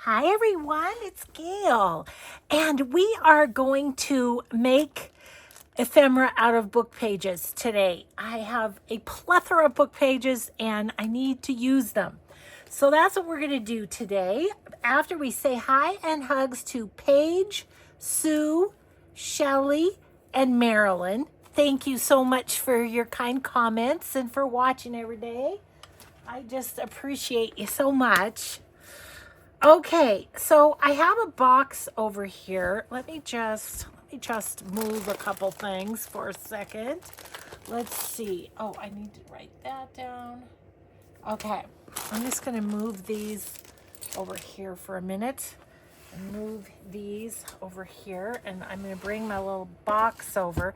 Hi everyone, it's Gail, and we are going to make ephemera out of book pages today. I have a plethora of book pages and I need to use them. So that's what we're going to do today. After we say hi and hugs to Paige, Sue, Shelley, and Marilyn. Thank you so much for your kind comments and for watching every day. I just appreciate you so much. Okay, so I have a box over here. Let me just move a couple things for a second. Let's see. Oh, I need to write that down. Okay, I'm just going to move these over here for a minute. And move these over here, and I'm going to bring my little box over.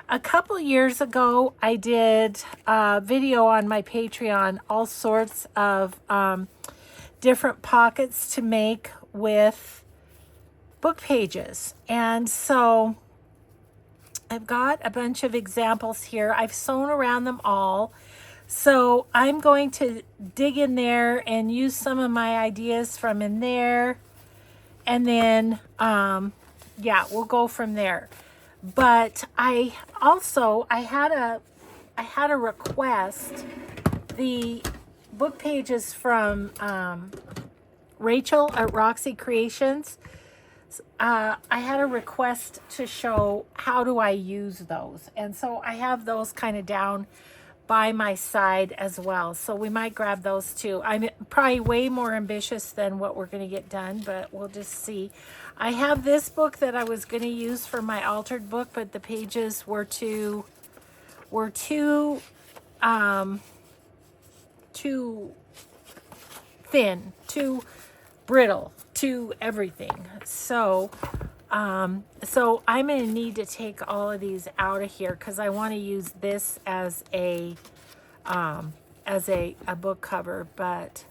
A couple years ago, I did a video on my Patreon, all sorts of different pockets to make with book pages. And so I've got a bunch of examples here. I've sewn around them all. So I'm going to dig in there and use some of my ideas from in there. And then, yeah, we'll go from there. But I had a request. The book pages from Rachel at Roxy Creations. I had a request to show how do I use those. And so I have those kind of down by my side as well. So we might grab those too. I'm probably way more ambitious than what we're going to get done, but we'll just see. I have this book that I was going to use for my altered book, but the pages were too thin, too brittle, too everything. So so I'm going to need to take all of these out of here because I want to use this as a book cover. But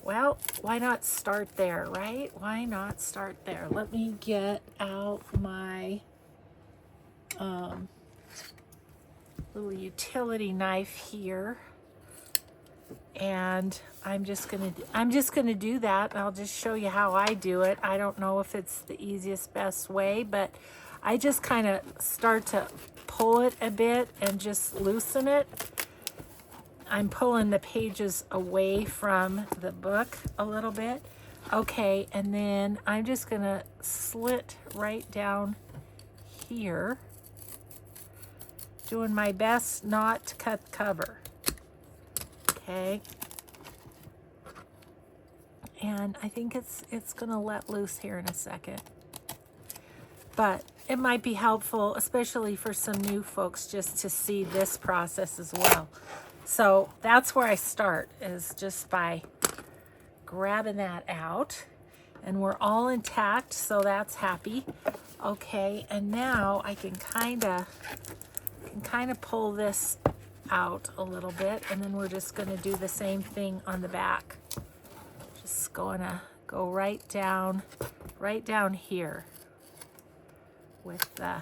well, why not start there, right? Why not start there? Let me get out my little utility knife here. And I'm just gonna do that. I'll just show you how I do it. I don't know if it's the easiest, best way, but I just kind of start to pull it a bit and just loosen it. I'm pulling the pages away from the book a little bit. Okay, and then I'm just gonna slit right down here, doing my best not to cut the cover. Okay, and I think it's gonna let loose here in a second, but it might be helpful, especially for some new folks, just to see this process as well. So that's where I start, is just by grabbing that out, and we're all intact, so that's happy. Okay, and now I can kind of pull this out a little bit, and then we're just going to do the same thing on the back. Just going to go right down here with the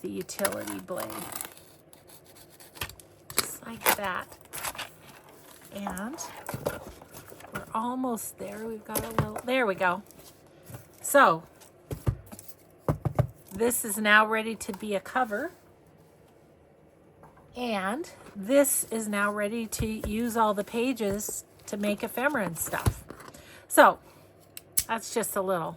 utility blade, just like that. And we're almost there. We've got a little, there we go. So this is now ready to be a cover, and this is now ready to use all the pages to make ephemera and stuff. So that's just a little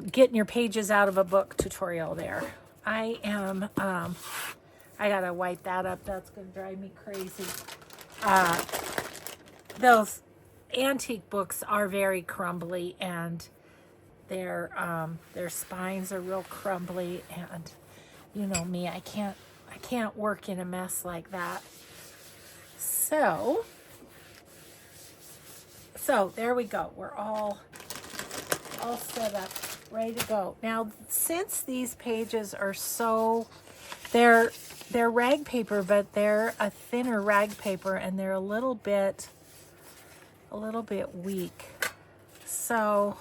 getting your pages out of a book tutorial there. I gotta wipe that up. That's gonna drive me crazy. Those antique books are very crumbly, and their spines are real crumbly, and you know me, I can't work in a mess like that. So there we go. We're all set up, ready to go. Now, since these pages are they're rag paper, but they're a thinner rag paper, and they're a little bit weak. So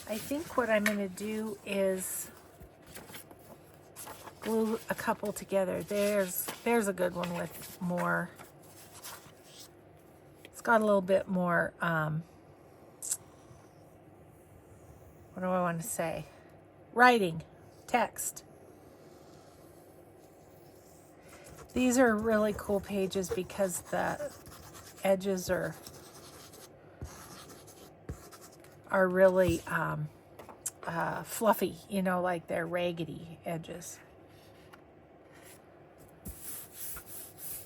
I think what I'm going to do is glue a couple together. There's a good one with more. It's got a little bit more, what do I want to say? Writing, text. These are really cool pages because the edges are really fluffy, you know, like they're raggedy edges.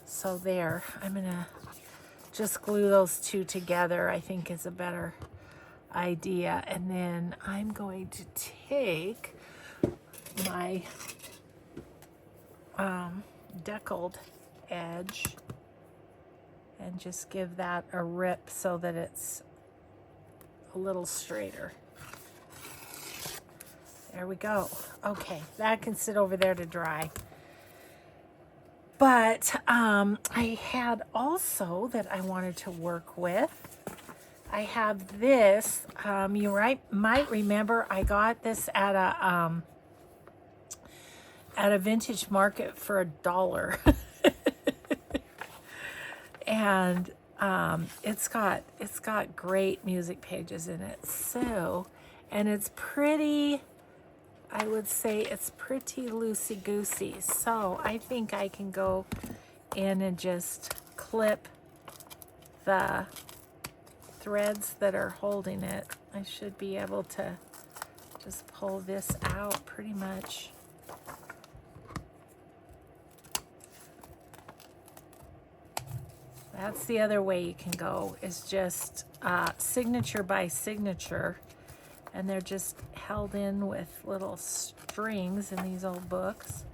So there, I'm gonna just glue those two together, I think is a better idea. And then I'm going to take my deckled edge and just give that a rip so that it's a little straighter. There we go. Okay, that can sit over there to dry. But I had also that I wanted to work with. I have this. You might remember I got this at a vintage market for $1. And it's got great music pages in it. So, and it's pretty, I would say it's pretty loosey-goosey. So I think I can go in and just clip the threads that are holding it. I should be able to just pull this out pretty much. That's the other way you can go, is just signature by signature, and they're just held in with little strings in these old books.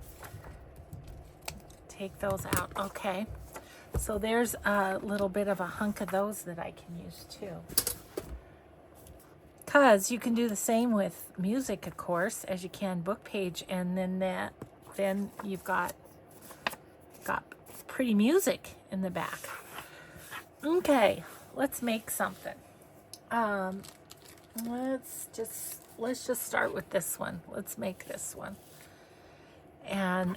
Take those out. Okay, so there's a little bit of a hunk of those that I can use too. Because you can do the same with music, of course, as you can book page, and then you've got pretty music in the back. Okay, let's make something. Let's just start with this one. Let's make this one. And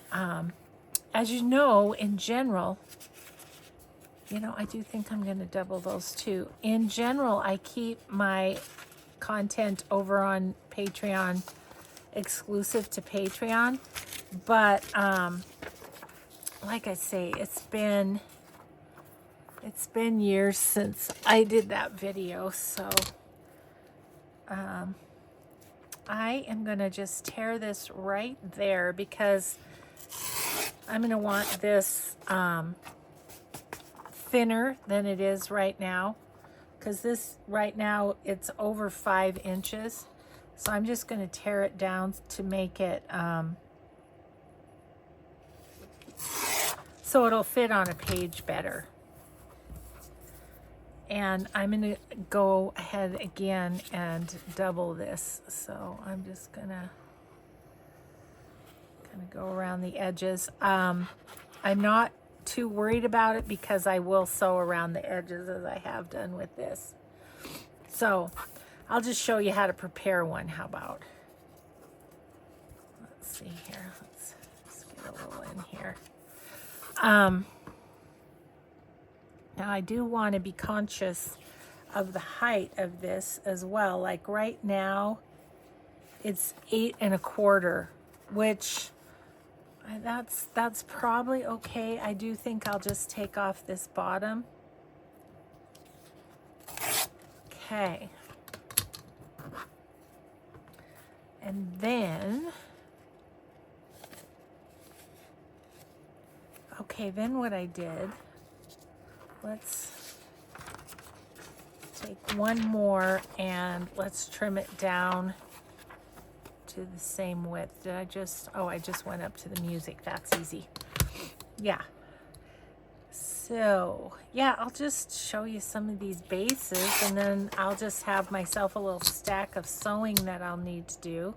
as you know, in general, you know, I do think I'm going to double those too. In general, I keep my content over on Patreon exclusive to Patreon, but like I say, it's been years since I did that video, so I am gonna just tear this right there because I'm gonna want this thinner than it is right now, because this right now it's over 5 inches, so I'm just gonna tear it down to make it so it'll fit on a page better. And I'm going to go ahead again and double this. So I'm just going to kind of go around the edges. I'm not too worried about it because I will sew around the edges as I have done with this. So I'll just show you how to prepare one. How about? Let's see here. Let's get a little in here. Now I do want to be conscious of the height of this as well. Like right now, it's 8 1/4, which that's probably okay. I do think I'll just take off this bottom. Okay. And then, okay, then what I did, let's take one more and let's trim it down to the same width. Did I just, oh, I just went up to the music. That's easy. Yeah. So, yeah, I'll just show you some of these bases, and then I'll just have myself a little stack of sewing that I'll need to do.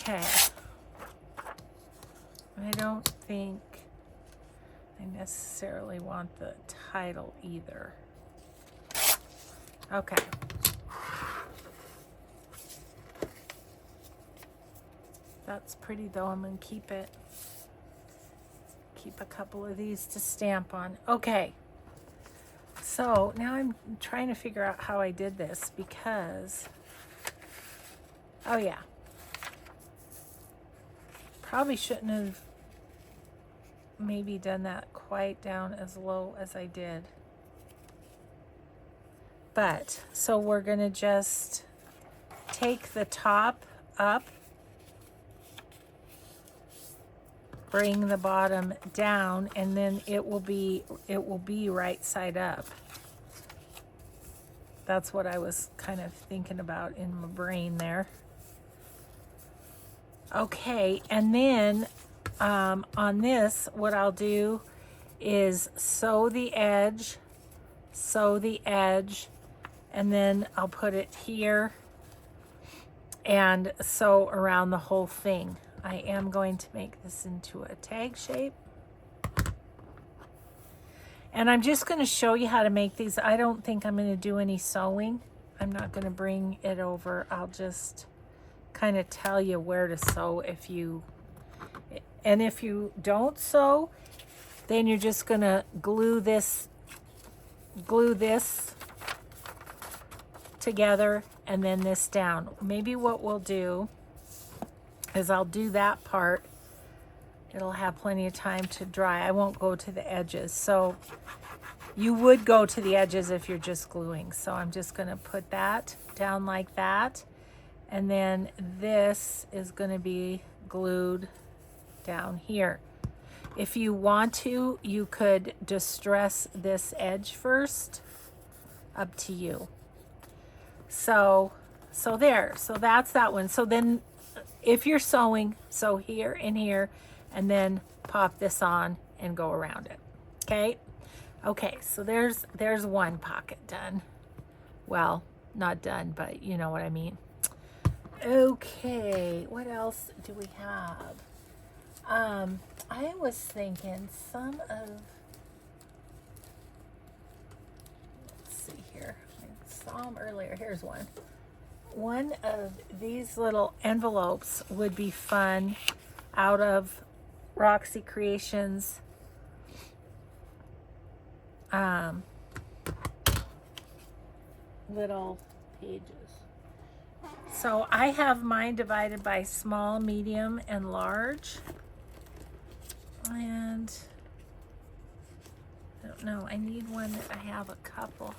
Okay. I don't think I necessarily want the title either. Okay. That's pretty though. I'm going to keep it. Keep a couple of these to stamp on. Okay. So now I'm trying to figure out how I did this because, oh yeah. Probably shouldn't have maybe done that quite down as low as I did. But, so we're going to just take the top up, bring the bottom down, and then it will be right side up. That's what I was kind of thinking about in my brain there. Okay, and then on this, what I'll do is sew the edge, and then I'll put it here and sew around the whole thing. I am going to make this into a tag shape. And I'm just going to show you how to make these. I don't think I'm going to do any sewing. I'm not going to bring it over. I'll just kind of tell you where to sew if you don't sew, then you're just going to glue this together and then this down. Maybe what we'll do is I'll do that part. It'll have plenty of time to dry. I won't go to the edges. So you would go to the edges if you're just gluing. So I'm just going to put that down like that. And then this is going to be glued down here. If you want to, you could distress this edge first. Up to you. So there. So that's that one. So then if you're sewing, sew here and here, and then pop this on and go around it. Okay? Okay, so there's one pocket done. Well, not done, but you know what I mean. Okay, what else do we have? I was thinking some of, let's see here. I saw them earlier. Here's one. One of these little envelopes would be fun out of Roxy Creations little pages. So I have mine divided by small, medium, and large. And I don't know, I need one that I have a couple.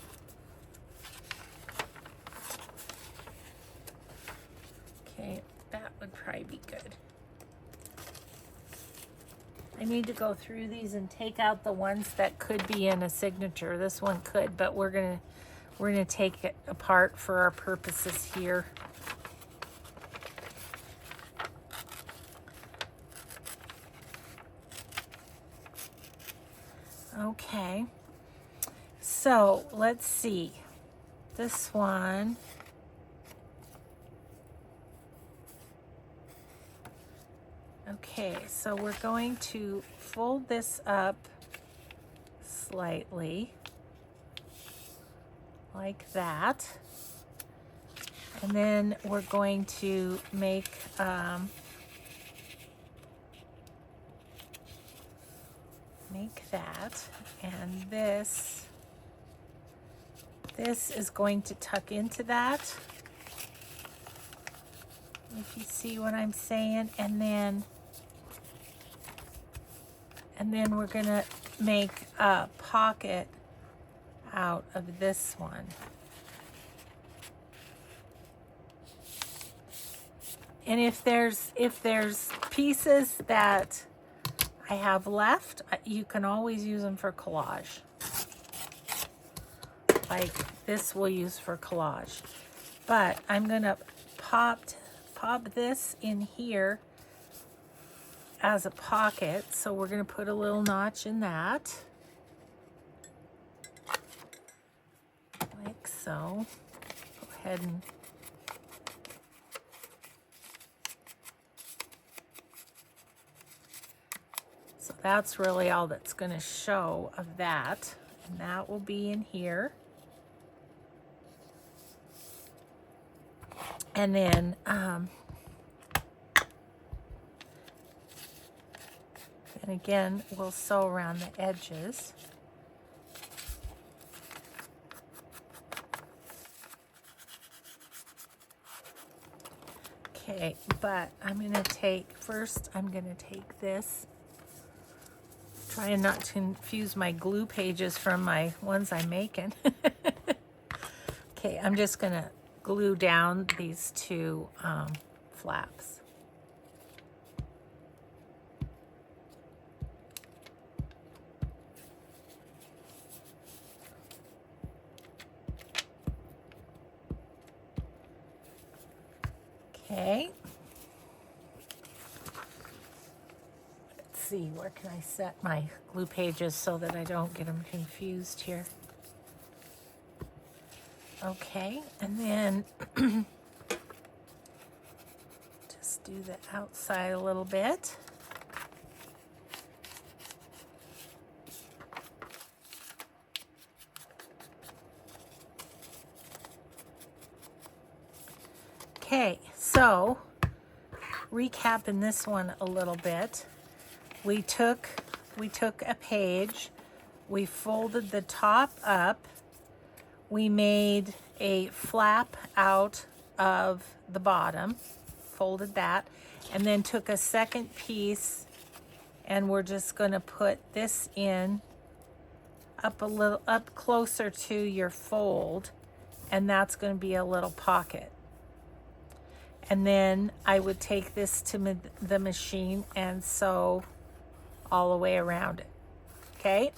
Okay, that would probably be good. I need to go through these and take out the ones that could be in a signature. This one could, but we're gonna take it apart for our purposes here. Okay, so let's see. This one. Okay, so we're going to fold this up slightly, like that. And then we're going to make that, and this is going to tuck into that, if you see what I'm saying. And then we're gonna make a pocket out of this one. And if there's pieces that I have left, you can always use them for collage. Like this we'll use for collage. But I'm gonna pop this in here as a pocket. So we're gonna put a little notch in that. Like so. Go ahead and that's really all that's going to show of that. And that will be in here. And then, and again, we'll sew around the edges. Okay, but I'm going to take, first I'm going to take this, trying not to confuse my glue pages from my ones I'm making. Okay, I'm just going to glue down these two flaps. Okay. Let's see, where can I set my glue pages so that I don't get them confused here? Okay, and then just do the outside a little bit. Okay, so recapping this one a little bit, we took a page, we folded the top up, we made a flap out of the bottom, folded that, and then took a second piece and we're just going to put this in up a little, up closer to your fold, and that's going to be a little pocket. And then I would take this to the machine and sew all the way around it. Okay,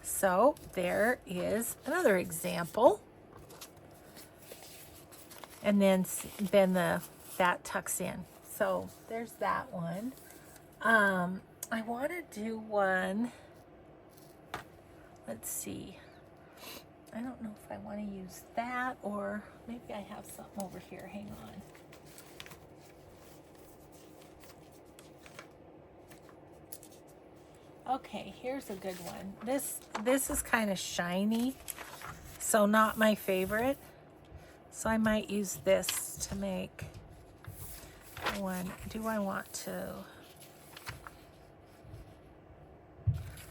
so there is another example. And then that tucks in. So there's that one. I want to do one. Let's see. I don't know if I want to use that, or maybe I have something over here. Hang on. Okay, here's a good one. This is kind of shiny, so not my favorite. So I might use this to make one. Do I want to?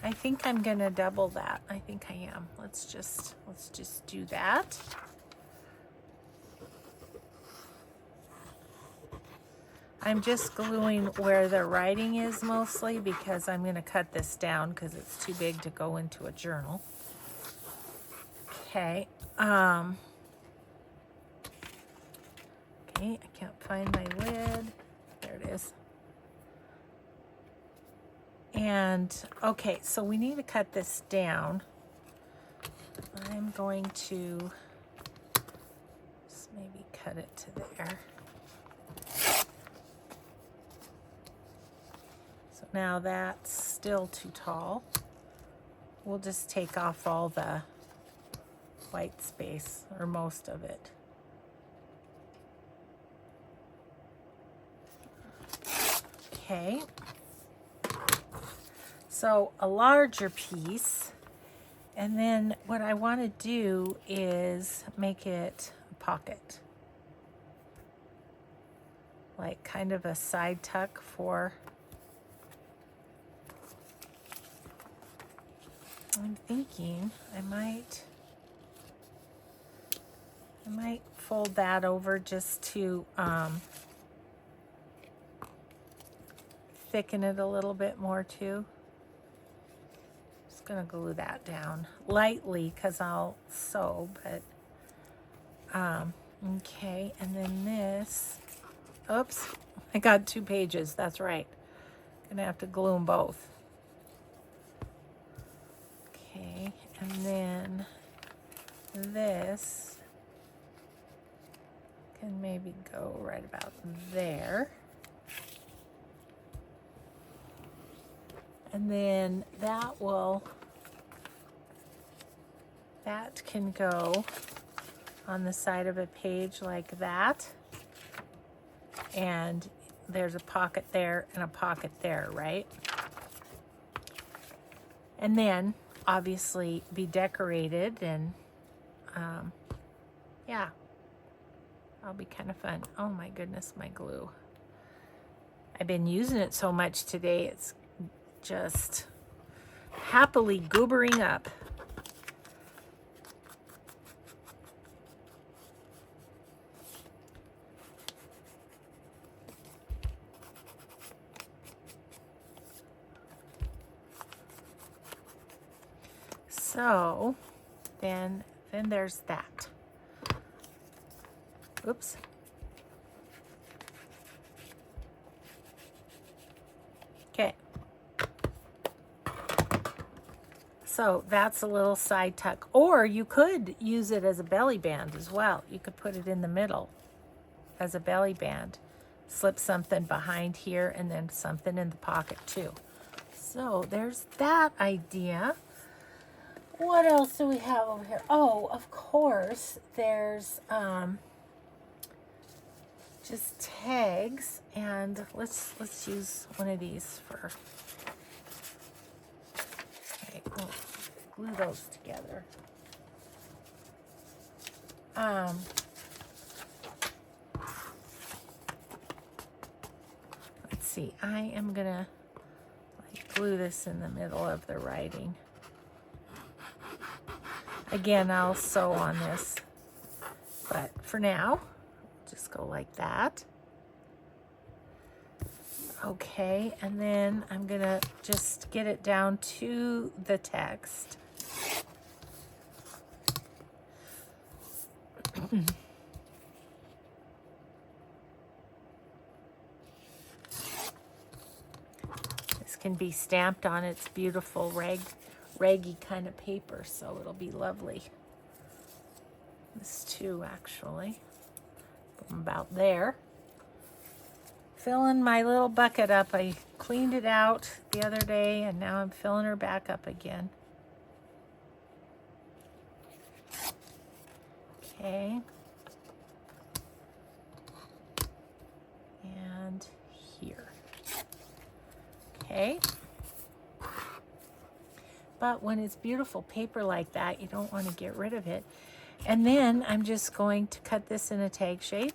I think I'm gonna double that. I think I am. Let's just do that. I'm just gluing where the writing is mostly because I'm going to cut this down because it's too big to go into a journal. Okay. Okay, I can't find my lid. There it is. And okay, so we need to cut this down. I'm going to just maybe cut it to there. Now that's still too tall. We'll just take off all the white space, or most of it. Okay. So a larger piece, and then what I want to do is make it a pocket. Like kind of a side tuck for, I'm thinking I might fold that over just to thicken it a little bit more too. Just gonna glue that down lightly because I'll sew, but okay, and then this, oops, I got 2 pages, that's right. Gonna have to glue them both. Okay, and then this can maybe go right about there. And then that can go on the side of a page like that. And there's a pocket there and a pocket there, right? and then obviously be decorated, and yeah, that'll be kind of fun. Oh my goodness, my glue. I've been using it so much today, it's just happily goobering up. So then there's that. Oops. Okay. So that's a little side tuck. Or you could use it as a belly band as well. You could put it in the middle as a belly band. Slip something behind here and then something in the pocket too. So there's that idea. What else do we have over here? Oh, of course, there's just tags, and let's use one of these for. Okay, we'll glue those together. Let's see. I am gonna glue this in the middle of the writing. Again, I'll sew on this, but for now, just go like that. Okay, and then I'm gonna just get it down to the text. This can be stamped on its beautiful raggy kind of paper, so it'll be lovely. This too, actually. I'm about there. Filling my little bucket up. I cleaned it out the other day, and now I'm filling her back up again. Okay. And here. Okay. But when it's beautiful paper like that, you don't want to get rid of it. And then I'm just going to cut this in a tag shape.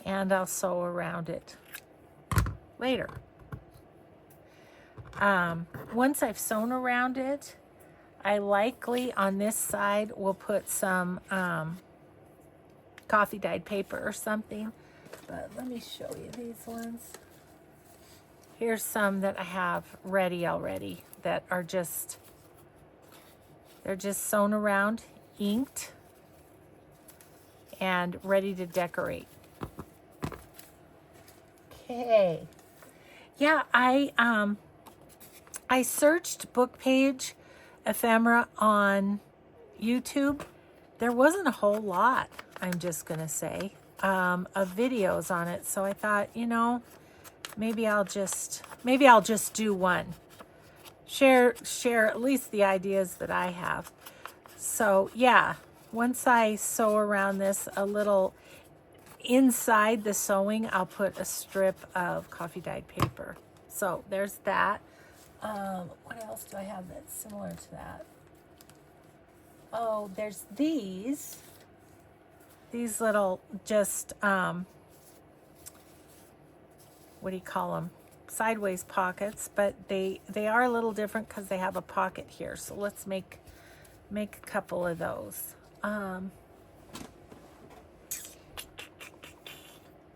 And I'll sew around it later. Once I've sewn around it, I likely on this side will put some coffee dyed paper or something, but let me show you these ones. Here's some that I have ready already that are just, they're just sewn around, inked, and ready to decorate. Okay. Yeah, I searched book page ephemera on YouTube. There wasn't a whole lot, I'm just gonna say, of videos on it. So I thought, you know, maybe I'll just do one. Share at least the ideas that I have. So yeah, once I sew around this a little inside the sewing, I'll put a strip of coffee dyed paper. So there's that. What else do I have that's similar to that? Oh, there's these little just, what do you call them? Sideways pockets, but they are a little different because they have a pocket here. So let's make a couple of those.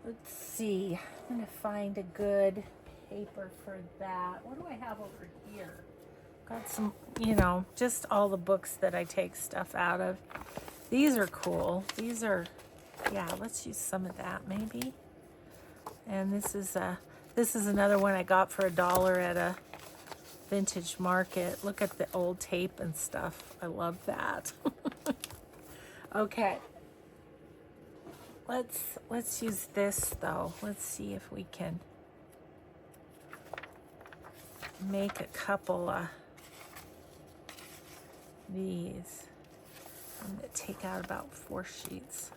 Let's see. I'm gonna find a good paper for that. What do I have over here? Got some, you know, just all the books that I take stuff out of. These are cool. These are, yeah, let's use some of that maybe. And this is another one I got for $1 at a vintage market. Look at the old tape and stuff. I love that. Okay. Let's use this though. Let's see if we can make a couple of these. I'm going to take out about 4 sheets.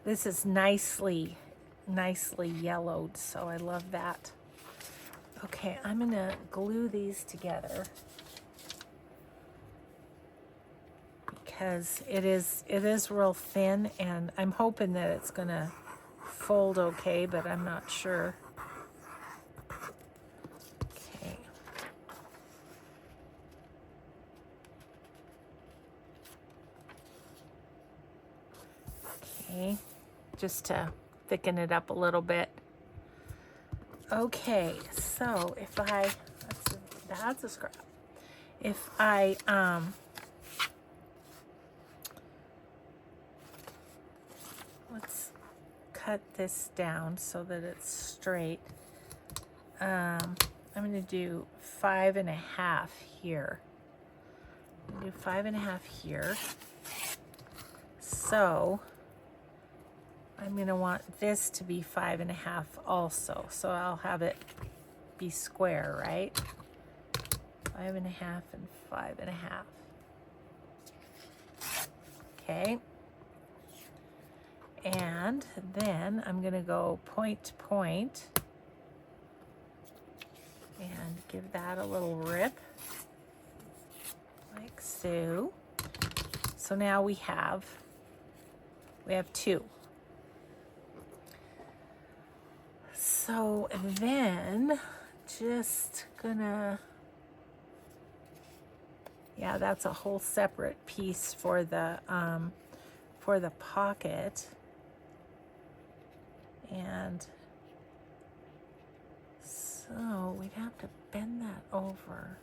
This is nicely yellowed, so I love that. Okay, I'm gonna glue these together because it is real thin, and I'm hoping that it's gonna fold okay, but I'm not sure. Okay. Okay, just to thicken it up a little bit. Okay, so if I, that's a scrap. If I, let's cut this down so that it's straight. I'm gonna do 5.5 here. I'm gonna do 5.5 here. So I'm going to want this to be 5.5 also. So I'll have it be square, right? 5.5 and 5.5. Okay. And then I'm going to go point to point and give that a little rip, like so. So now we have 2. So then just gonna, yeah, that's a whole separate piece for the pocket. And so we'd have to bend that over.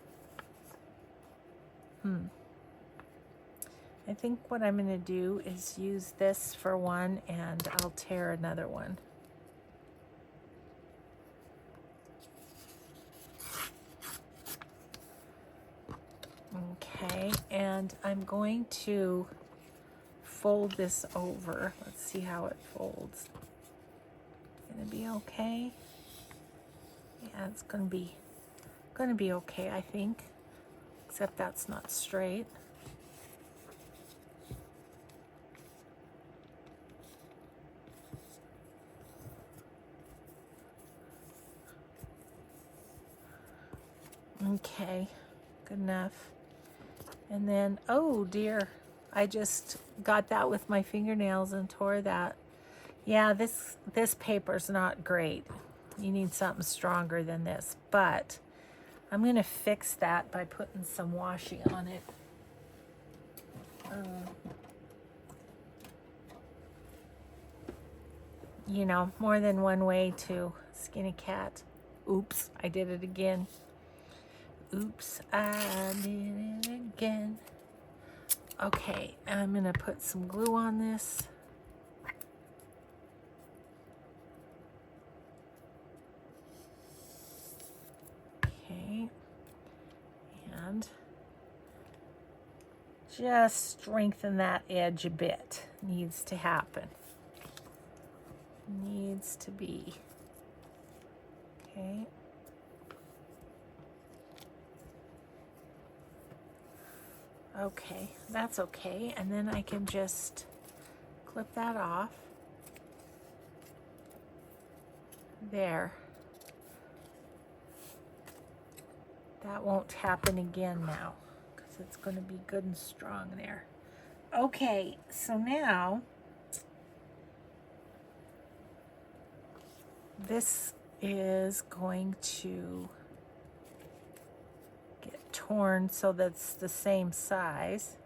I think what I'm gonna do is use this for one, and I'll tear another one. Okay, and I'm going to fold this over. Let's see how it folds. Gonna be okay? Yeah, it's gonna be okay, I think. Except that's not straight. Okay, good enough. And then, oh dear, I just got that with my fingernails and tore that. Yeah, this paper's not great. You need something stronger than this, but I'm gonna fix that by putting some washi on it. You know, more than one way to skin a cat. Oops, I did it again. Oops, I did it again. Okay, I'm gonna put some glue on this. Okay, and just strengthen that edge a bit. Needs to happen. Needs to be. Okay. Okay, that's okay. And then I can just clip that off. There. That won't happen again now because it's going to be good and strong there. Okay, so now this is going to get torn so that's the same size.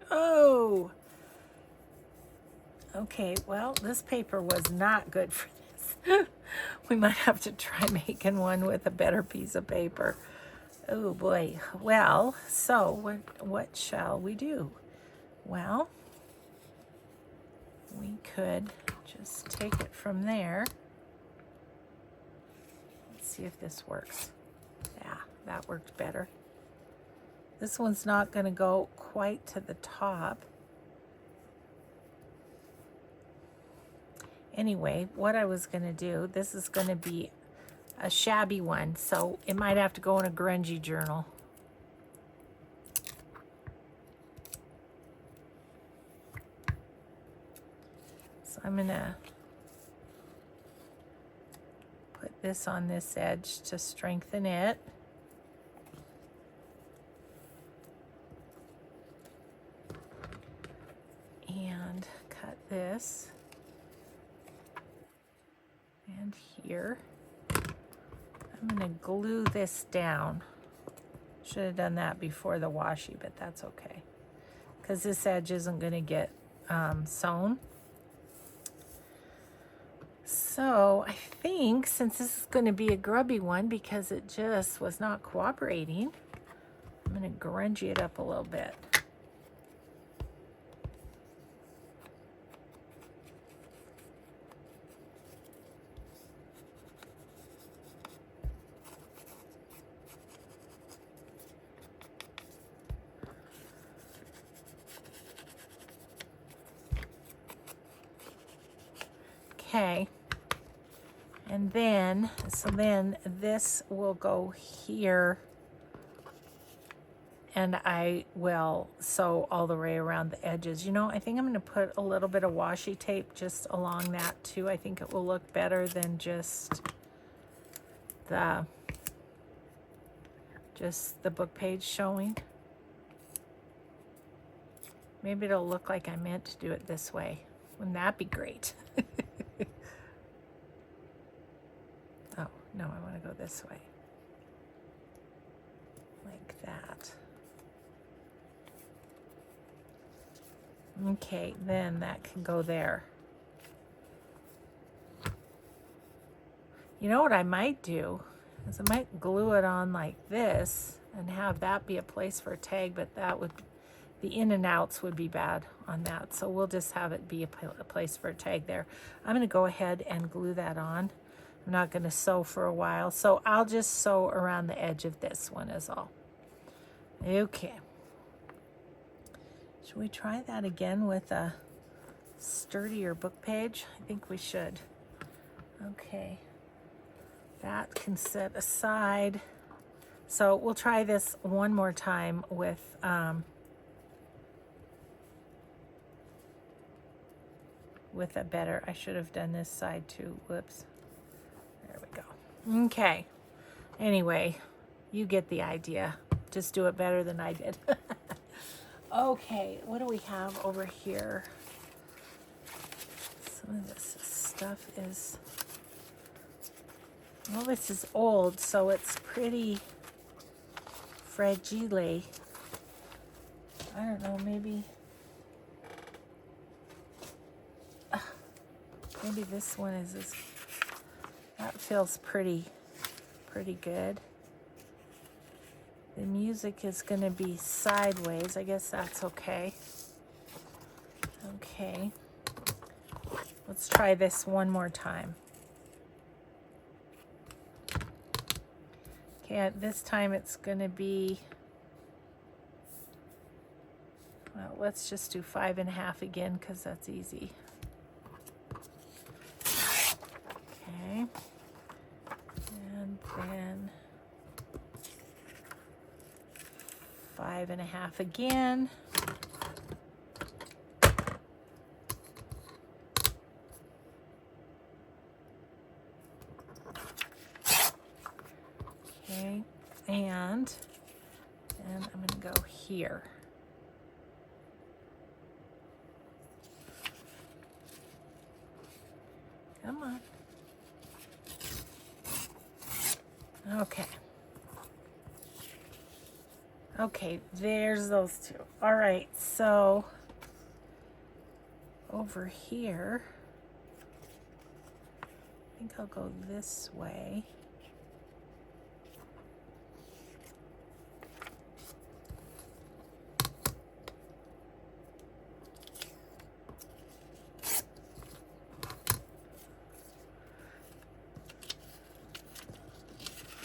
Oh! Okay, well, this paper was not good for this. We might have to try making one with a better piece of paper. Oh boy. Well, so what shall we do? Well, we could just take it from there. Let's see if this works. Yeah, that worked better. This one's not going to go quite to the top. Anyway, what I was going to do, this is going to be a shabby one, so it might have to go in a grungy journal. So I'm gonna put this on this edge to strengthen it. And cut this. And here. I'm gonna glue this down. Should have done that before the washi, but that's okay. Because this edge isn't gonna get sewn. So I think since this is going to be a grubby one because it just was not cooperating, I'm going to grungy it up a little bit. Okay. And then, so then this will go here, and I will sew all the way around the edges. You know, I think I'm going to put a little bit of washi tape just along that too. I think it will look better than just the book page showing. Maybe it'll look like I meant to do it this way. Wouldn't that be great? Oh, no, I want to go this way. Like that. Okay, then that can go there. You know what I might do is I might glue it on like this and have that be a place for a tag, but that would, the in and outs would be bad on that. So we'll just have it be a place for a tag there. I'm going to go ahead and glue that on. I'm not going to sew for a while, so I'll just sew around the edge of this one is all. Okay. Should we try that again with a sturdier book page? I think we should. Okay. That can set aside. So we'll try this one more time with a better, I should have done this side too. Whoops. There we go. Okay. Anyway, you get the idea. Just do it better than I did. Okay, what do we have over here? Some of this stuff is, well, this is old, so it's pretty fragile. I don't know, maybe this one is this. That feels pretty good. The music is going to be sideways. I guess that's okay. Okay. Let's try this one more time. Okay, this time it's going to be, well, let's just do 5.5 again because that's easy. Okay. And then 5.5 again. Okay, and I'm going to go here. Come on. Okay. Okay, there's those two. All right, so over here, I think I'll go this way.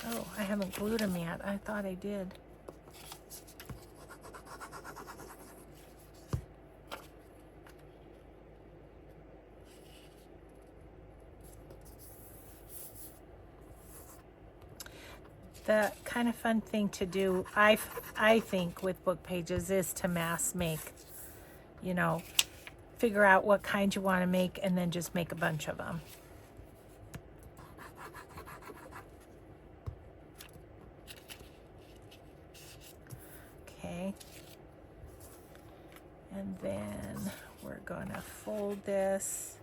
Oh, I haven't glued them yet. I thought I did. the kind of fun thing to do, I think, with book pages is to mass make, you know, figure out what kind you want to make and then just make a bunch of them. Okay. And then we're going to fold this.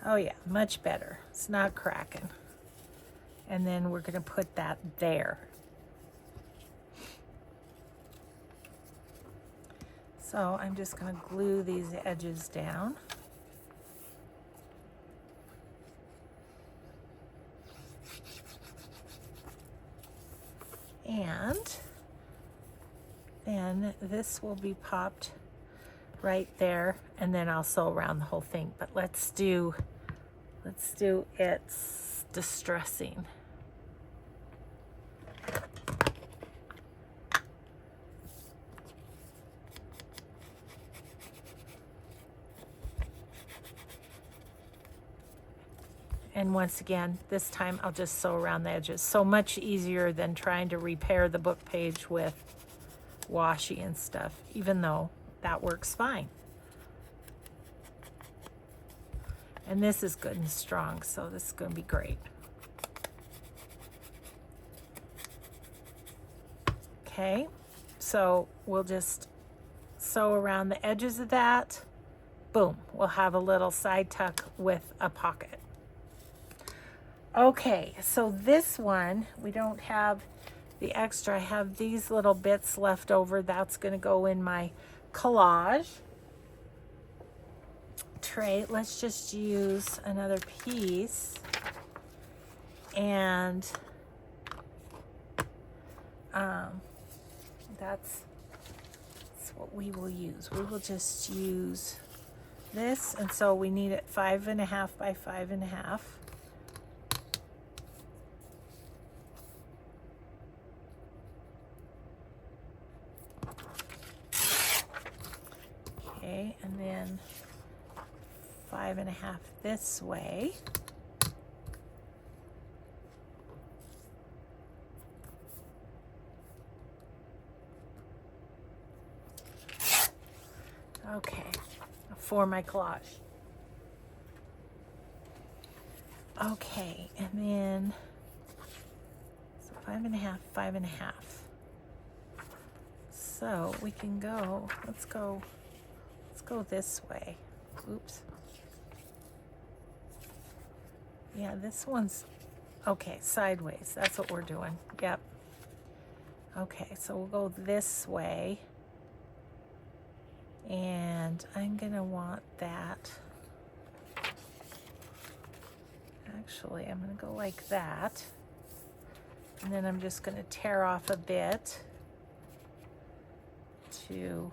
Oh yeah, much better. It's not cracking. And then we're going to put that there. So I'm just going to glue these edges down. And then this will be popped right there, and then I'll sew around the whole thing. But let's do It's Distressing. And once again, this time I'll just sew around the edges. So much easier than trying to repair the book page with washi and stuff, even though that works fine. And this is good and strong, so this is going to be great. Okay, so we'll just sew around the edges of that. Boom, we'll have a little side tuck with a pocket. Okay, so this one, we don't have the extra. I have these little bits left over. That's going to go in my collage tray. Let's just use another piece. And that's what we will use. We will just use this. And so we need it 5.5 by 5.5. Okay, and then 5.5 this way. Okay, for my collage. Okay, and then so 5.5, 5.5. So we can go, let's go this way. Oops. Yeah, this one's, okay, sideways. That's what we're doing. Yep. Okay, so we'll go this way. And I'm gonna want that. Actually, I'm gonna go like that. And then I'm just gonna tear off a bit to,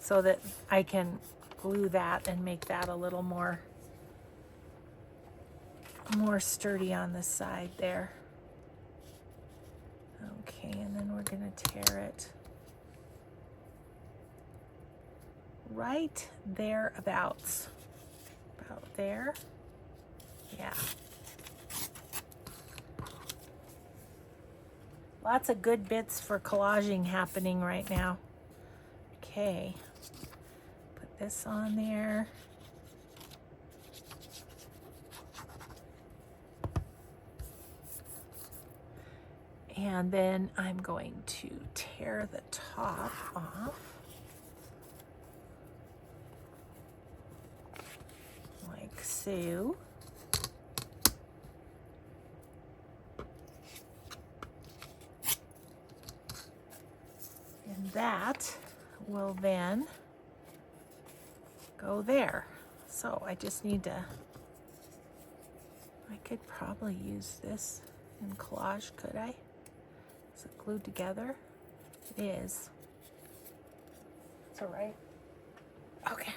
so that I can glue that and make that a little more sturdy on the side there. Okay, and then we're gonna tear it right there about there. Yeah. Lots of good bits for collaging happening right now. Okay. Put this on there. And then I'm going to tear the top off. Like so. And that will then go there. So I just need to, I could probably use this in collage, could I? Is it glued together? It is. It's all right. Okay.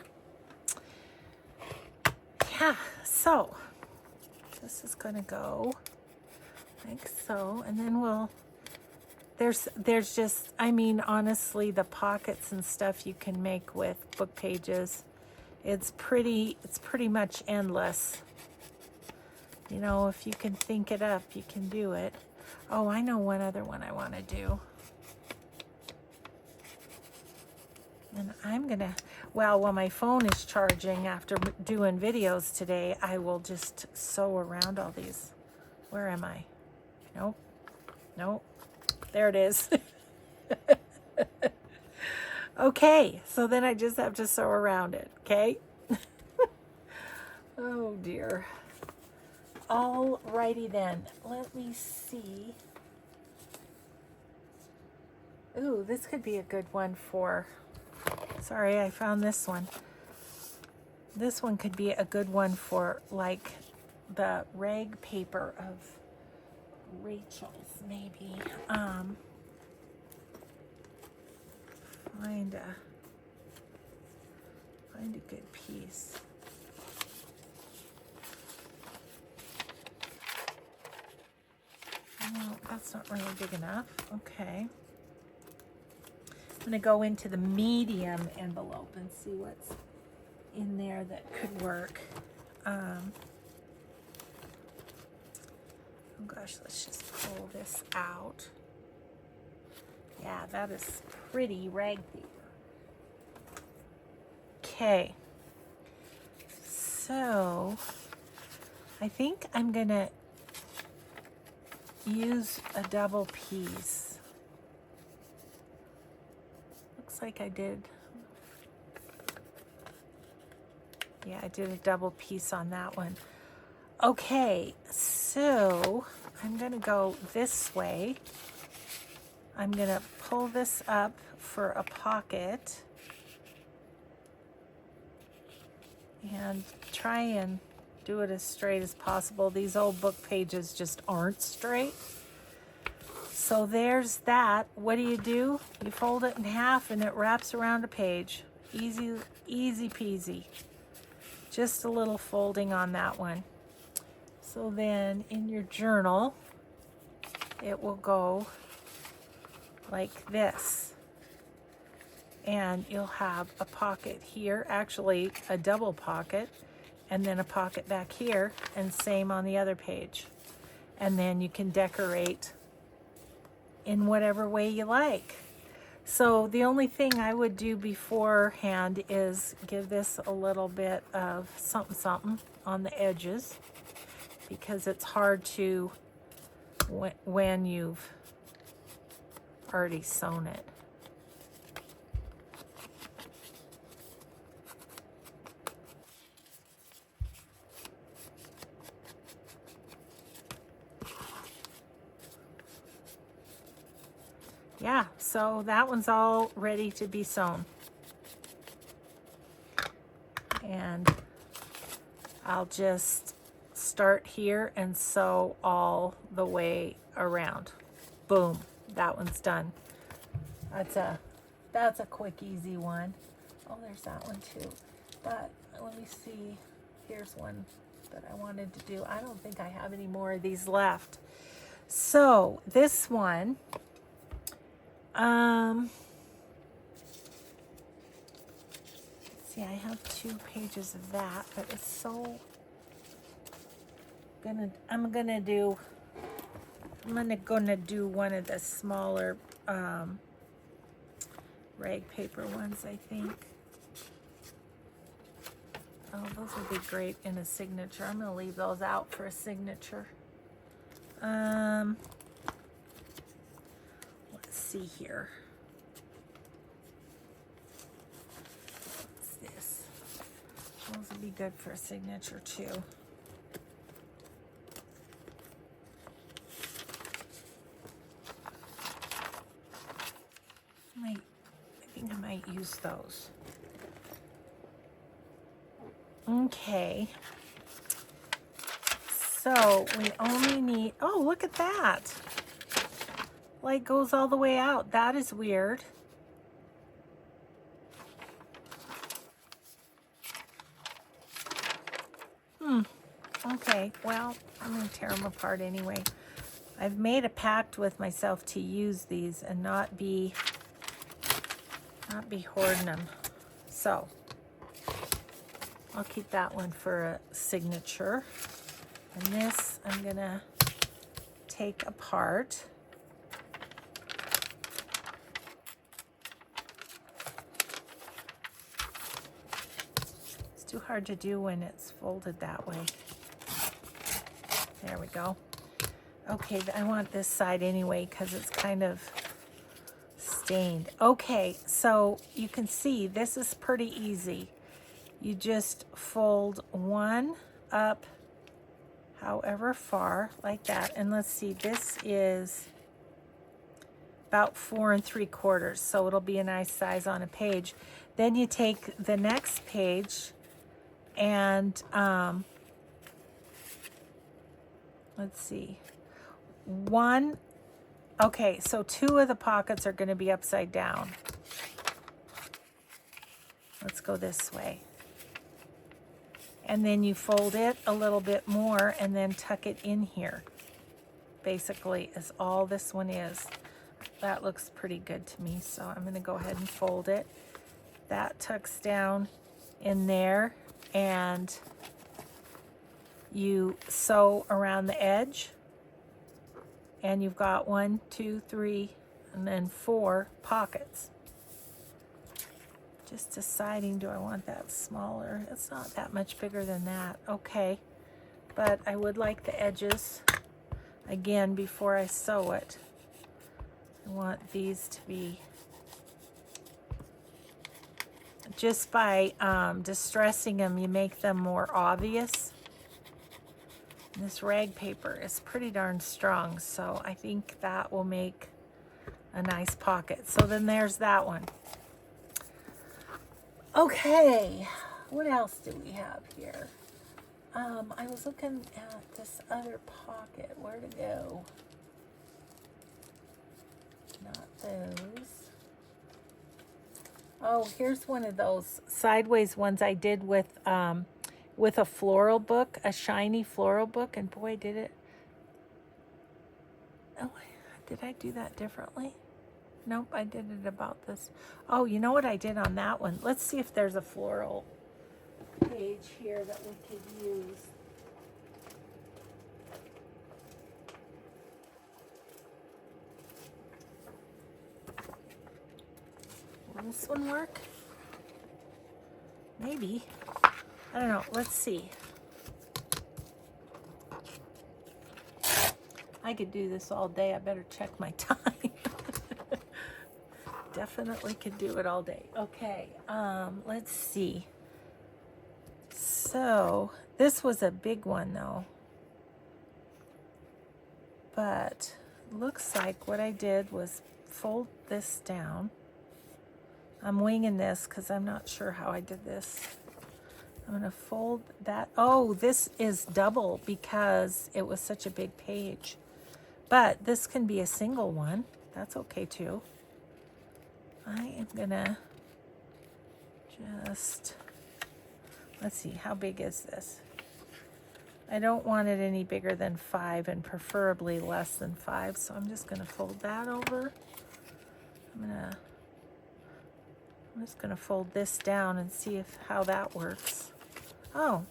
Yeah, so this is gonna go like so, and then we'll, there's just, I mean, honestly, the pockets and stuff you can make with book pages It's pretty much endless. You know, if you can think it up, you can do it. Oh, I know one other one I want to do. And I'm gonna, well, while my phone is charging after doing videos today, I will just sew around all these. Where am I? Nope. Nope. There it is. Okay, so then I just have to sew around it, okay? Oh dear. Alrighty then. Let me see. Ooh, this could be a good one for, sorry, I found this one. This one could be a good one for like the rag paper of Rachel's, maybe. Find a good piece. No, that's not really big enough. Okay. I'm going to go into the medium envelope and see what's in there that could work. Oh gosh, let's just pull this out. Yeah, that is pretty rag paper. Okay. So, I think I'm going to use a double piece. Looks like I did. Yeah, I did a double piece on that one. Okay, so I'm going to go this way. I'm going to pull this up for a pocket and try and do it as straight as possible. These old book pages just aren't straight. So there's that. What do? You fold it in half and it wraps around a page. Easy, easy peasy. Just a little folding on that one. So then in your journal, it will go like this. And you'll have a pocket here, actually a double pocket, and then a pocket back here, and same on the other page. And then you can decorate in whatever way you like. So the only thing I would do beforehand is give this a little bit of something on the edges, because it's hard to when you've already sewn it. Yeah, so that one's all ready to be sewn. And I'll just start here and sew all the way around. Boom, that one's done. That's a quick, easy one. Oh, there's that one too. But let me see, here's one that I wanted to do. I don't think I have any more of these left. So this one, see, I have 2 pages of that, but it's so I'm gonna do one of the smaller rag paper ones, I think. Oh, those would be great in a signature. I'm gonna leave those out for a signature. Let's see here. What's this? Those would be good for a signature too. I think I might use those. Okay. So we only need, oh, look at that. Light goes all the way out. That is weird. Okay, well, I'm going to tear them apart anyway. I've made a pact with myself to use these and not be hoarding them. So, I'll keep that one for a signature. And this I'm gonna take apart. It's too hard to do when it's folded that way. There we go. Okay, I want this side anyway because it's kind of stained. Okay, so you can see this is pretty easy. You just fold one up however far, like that. And let's see, this is about 4 3/4, so it'll be a nice size on a page. Then you take the next page and let's see, okay, so 2 of the pockets are going to be upside down. Let's go this way. And then you fold it a little bit more and then tuck it in here. Basically is all this one is. That looks pretty good to me, so I'm going to go ahead and fold it. That tucks down in there, and you sew around the edge, and you've got 1, 2, 3, and then 4 pockets. Just deciding, do I want that smaller? It's not that much bigger than that. Okay, but I would like the edges, again, before I sew it. I want these to be, just by distressing them, you make them more obvious. And this rag paper is pretty darn strong, so I think that will make a nice pocket. So then there's that one. Okay, what else do we have here? I was looking at this other pocket. Where to go? Not those. Oh, here's one of those sideways ones I did with a floral book, a shiny floral book, and boy, did it. Oh, did I do that differently? Nope, I did it about this. Oh, you know what I did on that one? Let's see if there's a floral page here that we could use. Will this one work? Maybe. I don't know. Let's see. I could do this all day. I better check my time. Definitely could do it all day. Okay, let's see. So this was a big one though, but looks like what I did was fold this down. I'm winging this because I'm not sure how I did this. I'm gonna fold that. Oh, this is double because it was such a big page, but this can be a single one. That's okay too. I am gonna just, let's see, how big is this? I don't want it any bigger than 5 and preferably less than 5, so I'm just gonna fold that over. I'm just gonna fold this down and see how that works. Oh,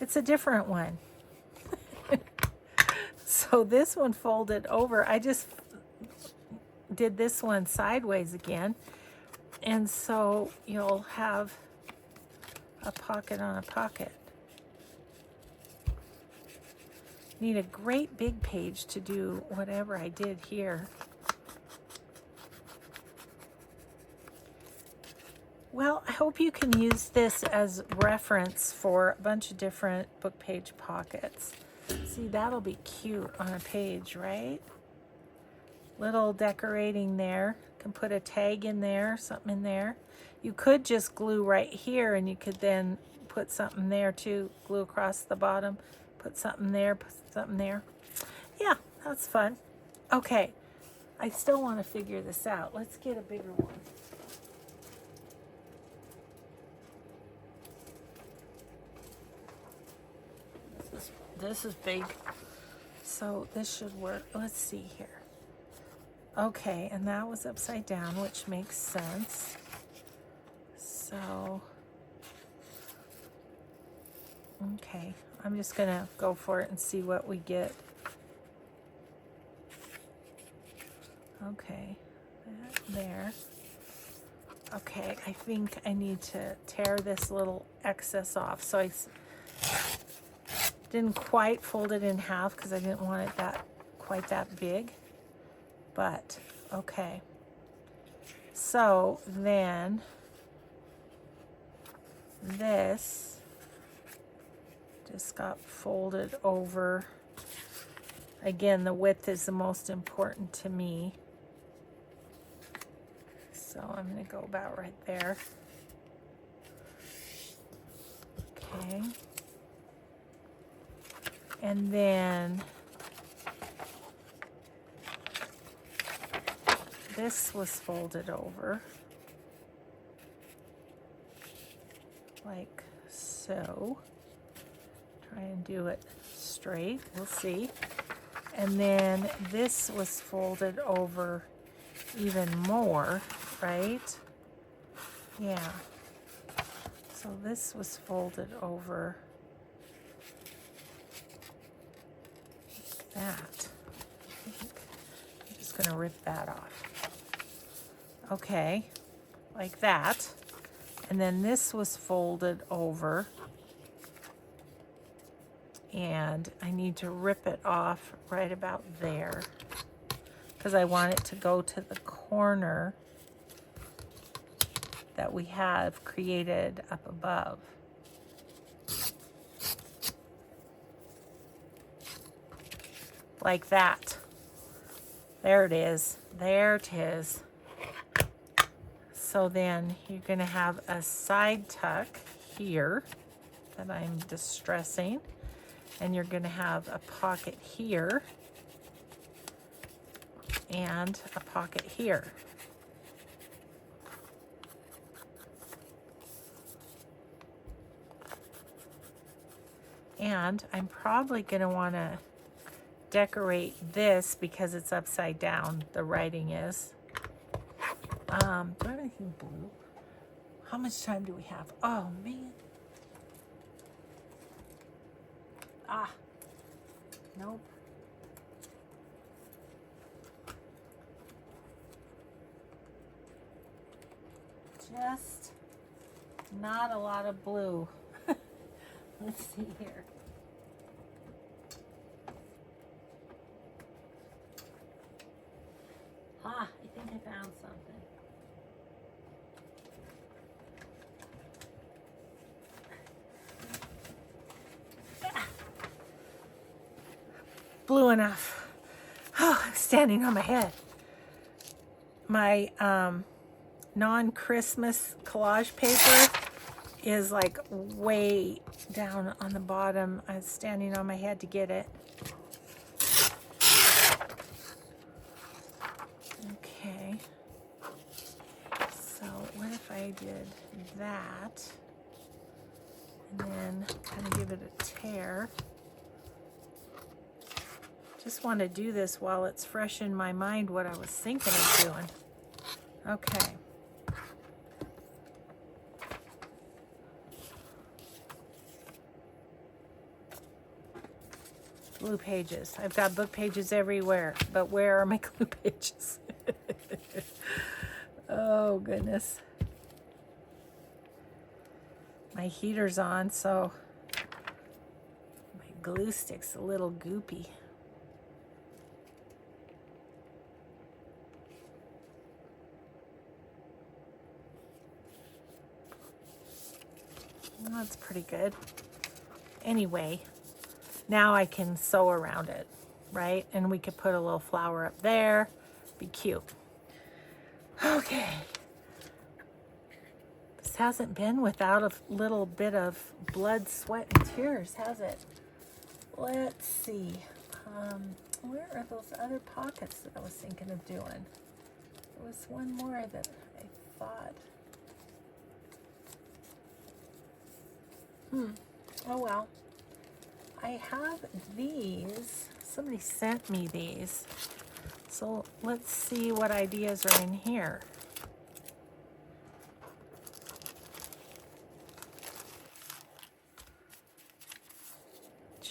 it's a different one. So this one folded over. I just did this one sideways again, and so you'll have a pocket on a pocket. Need a great big page to do whatever I did here. Well, I hope you can use this as reference for a bunch of different book page pockets. See, that'll be cute on a page, right? Little decorating there. Can put a tag in there, something in there. You could just glue right here, and you could then put something there too. Glue across the bottom, put something there, put something there. Yeah, that's fun. Okay, I still want to figure this out. Let's get a bigger one. This is big, so this should work. Let's see here. Okay, and that was upside down, which makes sense. So Okay, I'm just gonna go for it and see what we get. Okay, that there. Okay, I think I need to tear this little excess off. So I didn't quite fold it in half because I didn't want it quite that big. But okay. So then this just got folded over. Again, the width is the most important to me. So I'm going to go about right there. Okay. And then this was folded over like so. Try and do it straight, we'll see. And then this was folded over even more, right? Yeah. So this was folded over like that. I'm just going to rip that off. Okay, like that. And then this was folded over. And I need to rip it off right about there because I want it to go to the corner that we have created up above. Like that. There it is. There it is. So then you're going to have a side tuck here that I'm distressing. And you're going to have a pocket here and a pocket here. And I'm probably going to want to decorate this because it's upside down, the writing is. Do I have anything blue? How much time do we have? Oh, man. Ah, nope. Just not a lot of blue. Let's see here. Ah, I think I found something. Blue enough. Oh, I'm standing on my head. My non-Christmas collage paper is like way down on the bottom. I was standing on my head to get it. Okay. So what if I did that and then kind of give it a tear? Just want to do this while it's fresh in my mind what I was thinking of doing. Okay. Glue pages. I've got book pages everywhere, but where are my glue pages? Oh, goodness. My heater's on, so my glue stick's a little goopy. Well, that's pretty good. Anyway, now I can sew around it, right? And we could put a little flower up there. Be cute. Okay. This hasn't been without a little bit of blood, sweat, and tears, has it? Let's see. Where are those other pockets that I was thinking of doing? There was one more that I thought. Oh well. I have these. Somebody sent me these. So let's see what ideas are in here.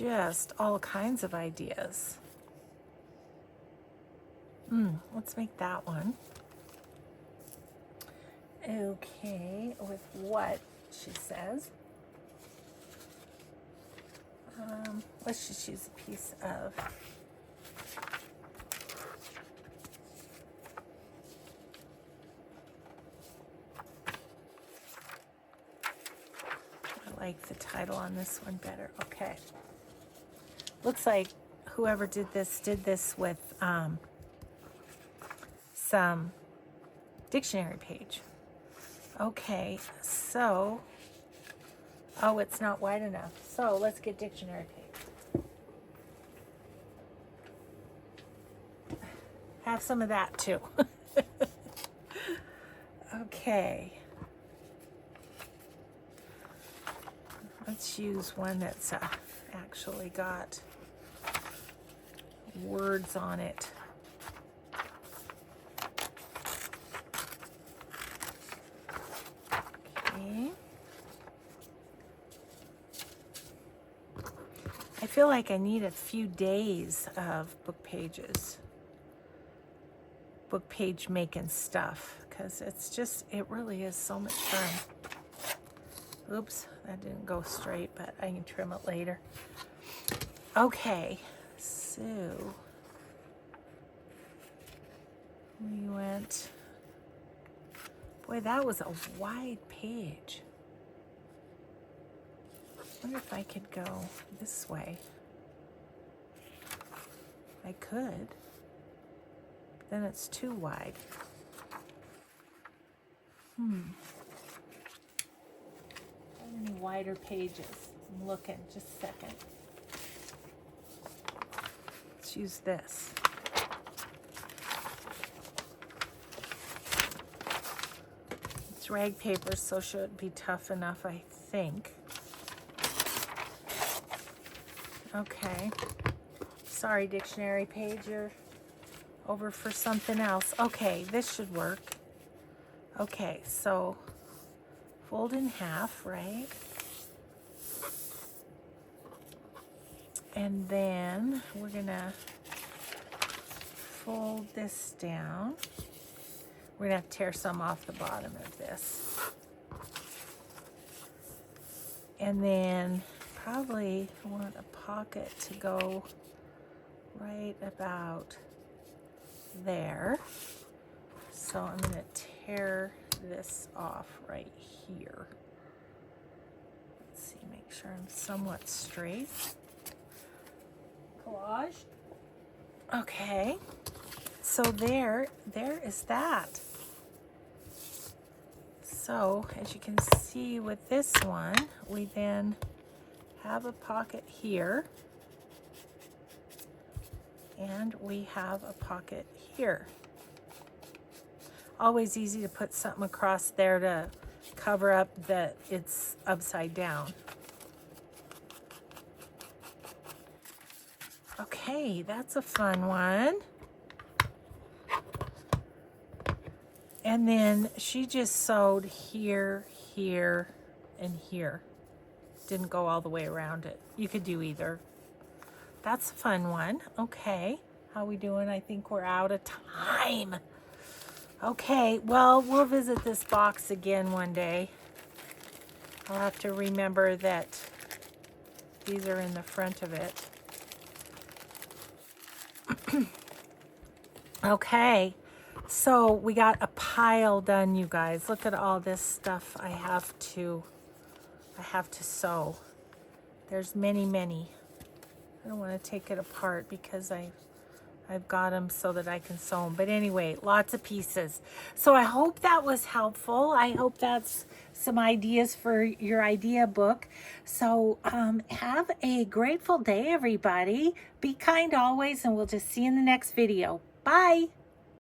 just all kinds of ideas. Let's make that one. Okay, with what she says. Let's just use a piece of I like the title on this one better. Okay. Looks like whoever did this with some dictionary page. Okay, so, oh, it's not wide enough. So let's get dictionary page. Have some of that too. Okay. Let's use one that's actually got words on it. Okay. I feel like I need a few days of book pages. Book page making stuff, because it really is so much fun. Oops, that didn't go straight, but I can trim it later. Okay, so we went, boy, that was a wide page. I wonder if I could go this way. I could. Then it's too wide. Any wider pages? I'm looking, just a second. Let's use this. It's rag paper, so should be tough enough, I think. Okay. Sorry, dictionary page, you're over for something else. Okay, this should work. Okay, so fold in half, right? And then we're gonna fold this down. We're gonna have to tear some off the bottom of this. And then probably want a pocket to go right about there. So I'm gonna tear this off right here. Let's see, make sure I'm somewhat straight. Collage. Okay, so there is that. So as you can see with this one, we then have a pocket here, and we have a pocket here. Always easy to put something across there to cover up that it's upside down. Okay, that's a fun one. And then she just sewed here, here, and here. Didn't go all the way around it. You could do either. That's a fun one. Okay, how we doing? I think we're out of time. Okay, well, we'll visit this box again one day. I'll have to remember that these are in the front of it. Okay, so we got a pile done, you guys. Look at all this stuff I have to sew. There's many. I don't want to take it apart because I've got them so that I can sew them. But anyway, lots of pieces. So I hope that was helpful. I hope that's some ideas for your idea book. So have a grateful day, everybody. Be kind always, and we'll just see you in the next video. Bye.